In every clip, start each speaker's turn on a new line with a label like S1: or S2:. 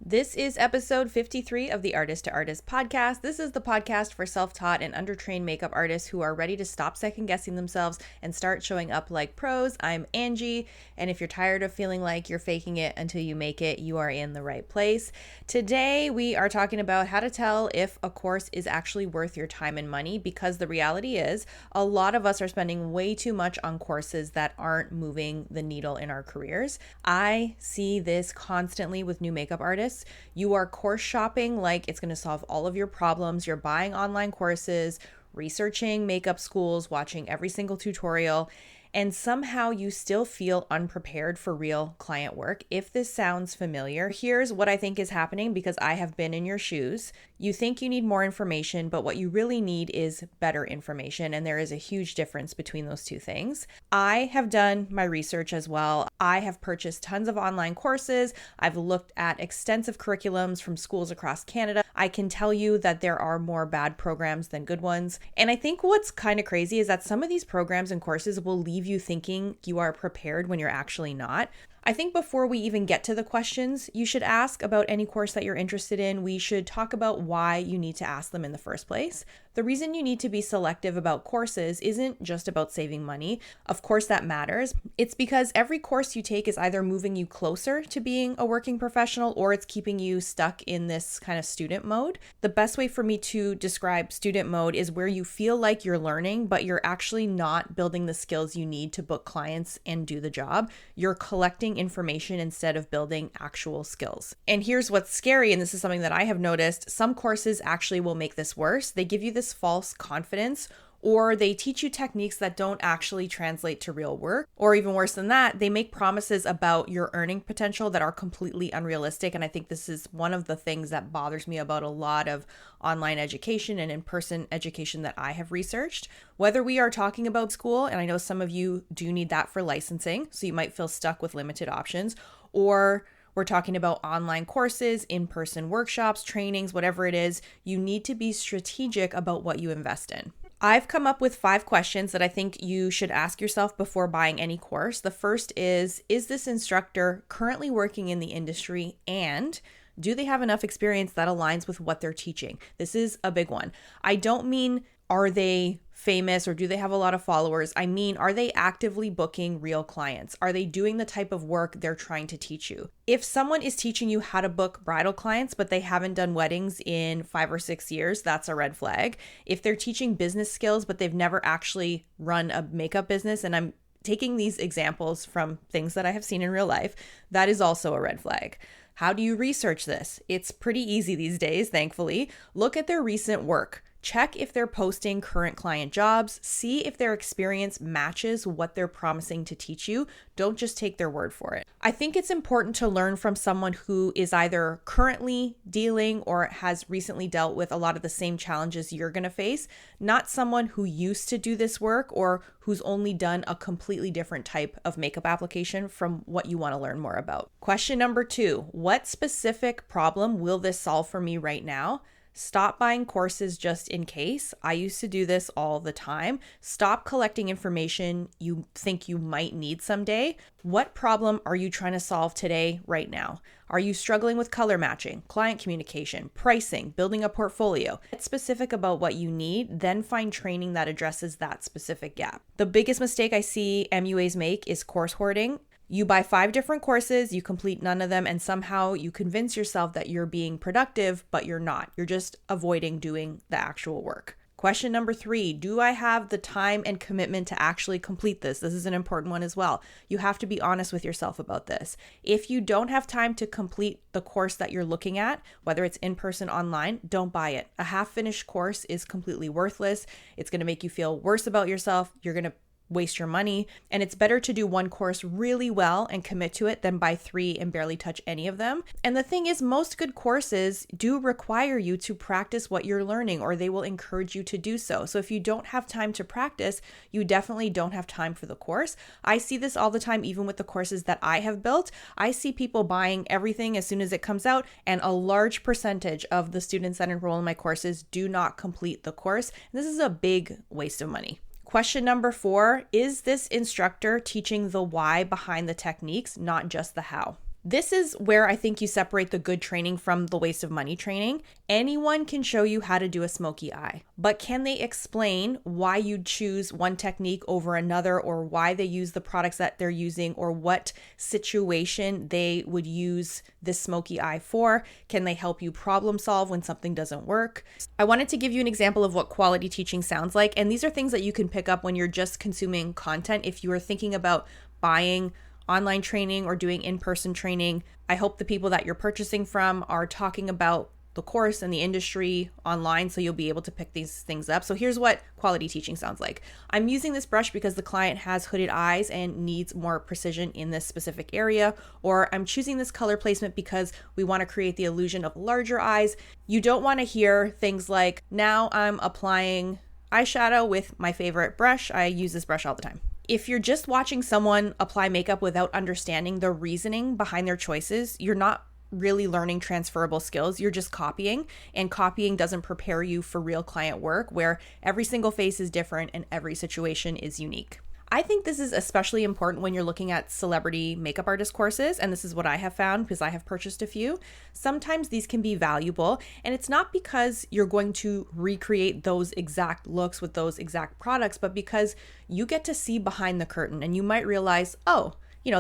S1: This is episode 53 of the Artist to Artist podcast. This is the podcast for self-taught and undertrained makeup artists who are ready to stop second-guessing themselves and start showing up like pros. I'm Angie, and if you're tired of feeling like you're faking it until you make it, you are in the right place. Today, we are talking about how to tell if a course is actually worth your time and money, because the reality is a lot of us are spending way too much on courses that aren't moving the needle in our careers. I see this constantly with new makeup artists. You are course shopping like it's going to solve all of your problems. You're buying online courses, researching makeup schools, watching every single tutorial, and somehow you still feel unprepared for real client work. If this sounds familiar, here's what I think is happening because I have been in your shoes. You think you need more information, but what you really need is better information, and there is a huge difference between those two things. I have done my research as well. I have purchased tons of online courses. I've looked at extensive curriculums from schools across Canada. I can tell you that there are more bad programs than good ones. And I think what's kind of crazy is that some of these programs and courses will leave you thinking you are prepared when you're actually not. I think before we even get to the questions you should ask about any course that you're interested in, we should talk about why you need to ask them in the first place. The reason you need to be selective about courses isn't just about saving money. Of course, that matters. It's because every course you take is either moving you closer to being a working professional or it's keeping you stuck in this kind of student mode. The best way for me to describe student mode is where you feel like you're learning, but you're actually not building the skills you need to book clients and do the job. You're collecting information instead of building actual skills. And here's what's scary, and this is something that I have noticed. Some courses actually will make this worse. They give you this false confidence, or they teach you techniques that don't actually translate to real work. Or even worse than that, they make promises about your earning potential that are completely unrealistic. And I think this is one of the things that bothers me about a lot of online education and in-person education that I have researched. Whether we are talking about school, and I know some of you do need that for licensing, so you might feel stuck with limited options, or we're talking about online courses, in-person workshops, trainings, whatever it is, you need to be strategic about what you invest in. I've come up with 5 questions that I think you should ask yourself before buying any course. The first is this instructor currently working in the industry, and do they have enough experience that aligns with what they're teaching? This is a big one. I don't mean, are they famous or do they have a lot of followers? I mean, are they actively booking real clients? Are they doing the type of work they're trying to teach you? If someone is teaching you how to book bridal clients, but they haven't done weddings in 5 or 6 years, that's a red flag. If they're teaching business skills, but they've never actually run a makeup business, and I'm taking these examples from things that I have seen in real life, that is also a red flag. How do you research this? It's pretty easy these days, thankfully. Look at their recent work. Check if they're posting current client jobs. See if their experience matches what they're promising to teach you. Don't just take their word for it. I think it's important to learn from someone who is either currently dealing or has recently dealt with a lot of the same challenges you're going to face, not someone who used to do this work or who's only done a completely different type of makeup application from what you want to learn more about. Question number 2, what specific problem will this solve for me right now? Stop buying courses just in case. I used to do this all the time. Stop collecting information you think you might need someday. What problem are you trying to solve today, right now? Are you struggling with color matching, client communication, pricing, building a portfolio? Get specific about what you need, then find training that addresses that specific gap. The biggest mistake I see MUAs make is course hoarding. You buy 5 different courses, you complete none of them, and somehow you convince yourself that you're being productive, but you're not. You're just avoiding doing the actual work. Question number 3, do I have the time and commitment to actually complete this? This is an important one as well. You have to be honest with yourself about this. If you don't have time to complete the course that you're looking at, whether it's in person, online, don't buy it. A half-finished course is completely worthless. It's going to make you feel worse about yourself. You're going to waste your money. And it's better to do one course really well and commit to it than buy 3 and barely touch any of them. And the thing is, most good courses do require you to practice what you're learning, or they will encourage you to do so. So if you don't have time to practice, you definitely don't have time for the course. I see this all the time, even with the courses that I have built. I see people buying everything as soon as it comes out, and a large percentage of the students that enroll in my courses do not complete the course. This is a big waste of money. Question number 4, is this instructor teaching the why behind the techniques, not just the how? This is where I think you separate the good training from the waste of money training. Anyone can show you how to do a smoky eye, but can they explain why you'd choose one technique over another, or why they use the products that they're using, or what situation they would use this smoky eye for? Can they help you problem solve when something doesn't work? I wanted to give you an example of what quality teaching sounds like, and these are things that you can pick up when you're just consuming content. If you are thinking about buying online training or doing in-person training, I hope the people that you're purchasing from are talking about the course and the industry online, so you'll be able to pick these things up. So here's what quality teaching sounds like. I'm using this brush because the client has hooded eyes and needs more precision in this specific area, or I'm choosing this color placement because we want to create the illusion of larger eyes. You don't want to hear things like, now I'm applying eyeshadow with my favorite brush. I use this brush all the time. If you're just watching someone apply makeup without understanding the reasoning behind their choices, you're not really learning transferable skills. You're just copying, and copying doesn't prepare you for real client work where every single face is different and every situation is unique. I think this is especially important when you're looking at celebrity makeup artist courses, and this is what I have found because I have purchased a few. Sometimes these can be valuable, and it's not because you're going to recreate those exact looks with those exact products, but because you get to see behind the curtain and you might realize, oh,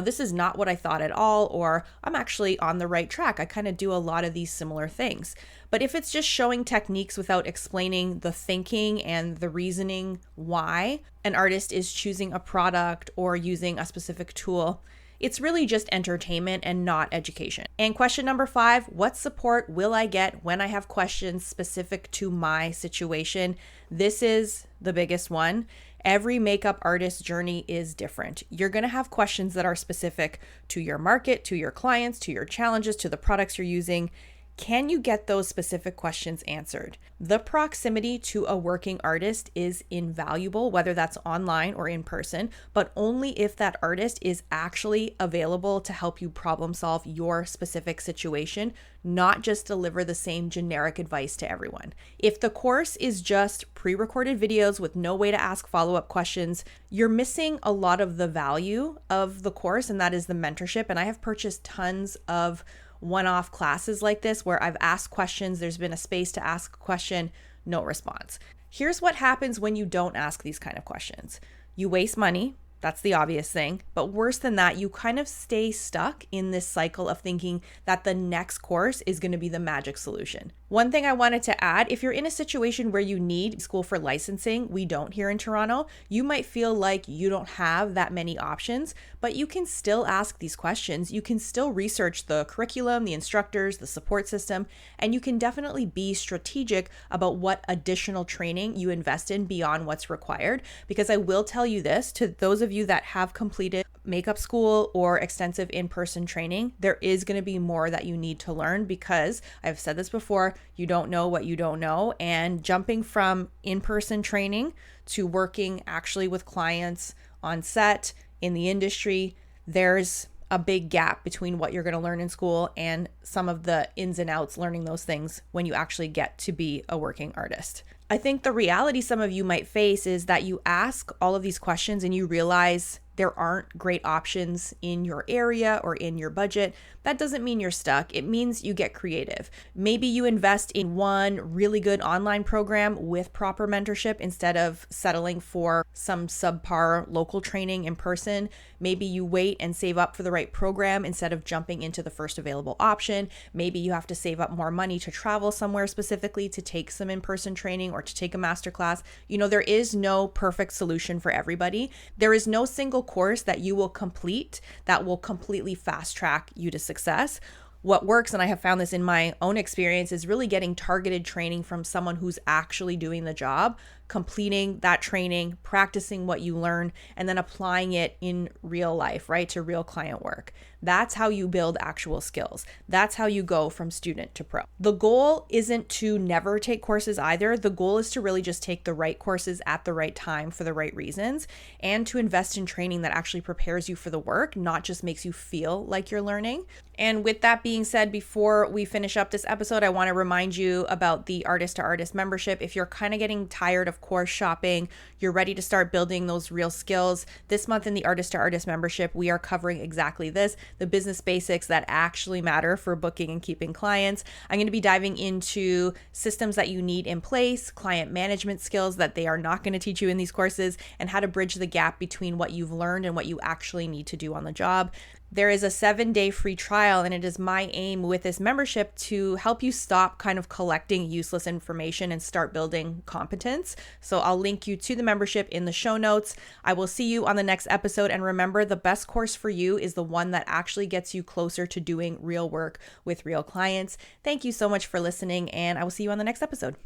S1: this is not what I thought at all, or I'm actually on the right track. I kind of do a lot of these similar things. But if it's just showing techniques without explaining the thinking and the reasoning why an artist is choosing a product or using a specific tool, it's really just entertainment and not education. And question number 5, what support will I get when I have questions specific to my situation? This is the biggest one. Every makeup artist journey is different. You're going to have questions that are specific to your market, to your clients, to your challenges, to the products you're using. Can you get those specific questions answered? The proximity to a working artist is invaluable, whether that's online or in person, but only if that artist is actually available to help you problem solve your specific situation, not just deliver the same generic advice to everyone. If the course is just pre-recorded videos with no way to ask follow-up questions, you're missing a lot of the value of the course, and that is the mentorship. And I have purchased tons of one-off classes like this where I've asked questions, there's been a space to ask a question, no response. Here's what happens when you don't ask these kind of questions. You waste money. That's the obvious thing. But worse than that, you kind of stay stuck in this cycle of thinking that the next course is going to be the magic solution. One thing I wanted to add, if you're in a situation where you need school for licensing, we don't here in Toronto, you might feel like you don't have that many options, but you can still ask these questions. You can still research the curriculum, the instructors, the support system, and you can definitely be strategic about what additional training you invest in beyond what's required. Because I will tell you this, to those of you that have completed makeup school or extensive in-person training, there is going to be more that you need to learn, because I've said this before, you don't know what you don't know. And jumping from in-person training to working actually with clients on set in the industry, there's a big gap between what you're going to learn in school and some of the ins and outs, learning those things when you actually get to be a working artist. I think the reality some of you might face is that you ask all of these questions and you realize there aren't great options in your area or in your budget. That doesn't mean you're stuck. It means you get creative. Maybe you invest in one really good online program with proper mentorship instead of settling for some subpar local training in person. Maybe you wait and save up for the right program instead of jumping into the first available option. Maybe you have to save up more money to travel somewhere specifically to take some in-person training or to take a masterclass. There is no perfect solution for everybody. There is no single course that you will complete that will completely fast track you to success. What works, and I have found this in my own experience, is really getting targeted training from someone who's actually doing the job, completing that training, practicing what you learn, and then applying it in real life, right, to real client work. That's how you build actual skills. That's how you go from student to pro. The goal isn't to never take courses either. The goal is to really just take the right courses at the right time for the right reasons, and to invest in training that actually prepares you for the work, not just makes you feel like you're learning. And with that being said, before we finish up this episode, I want to remind you about the Artist to Artist membership. If you're kind of getting tired of course shopping, you're ready to start building those real skills, this month in the Artist to Artist membership, we are covering exactly this. the business basics that actually matter for booking and keeping clients. I'm going to be diving into systems that you need in place, client management skills that they are not going to teach you in these courses, and how to bridge the gap between what you've learned and what you actually need to do on the job. There is a 7-day free trial, and it is my aim with this membership to help you stop kind of collecting useless information and start building competence. So I'll link you to the membership in the show notes. I will see you on the next episode. And remember, the best course for you is the one that actually gets you closer to doing real work with real clients. Thank you so much for listening, and I will see you on the next episode.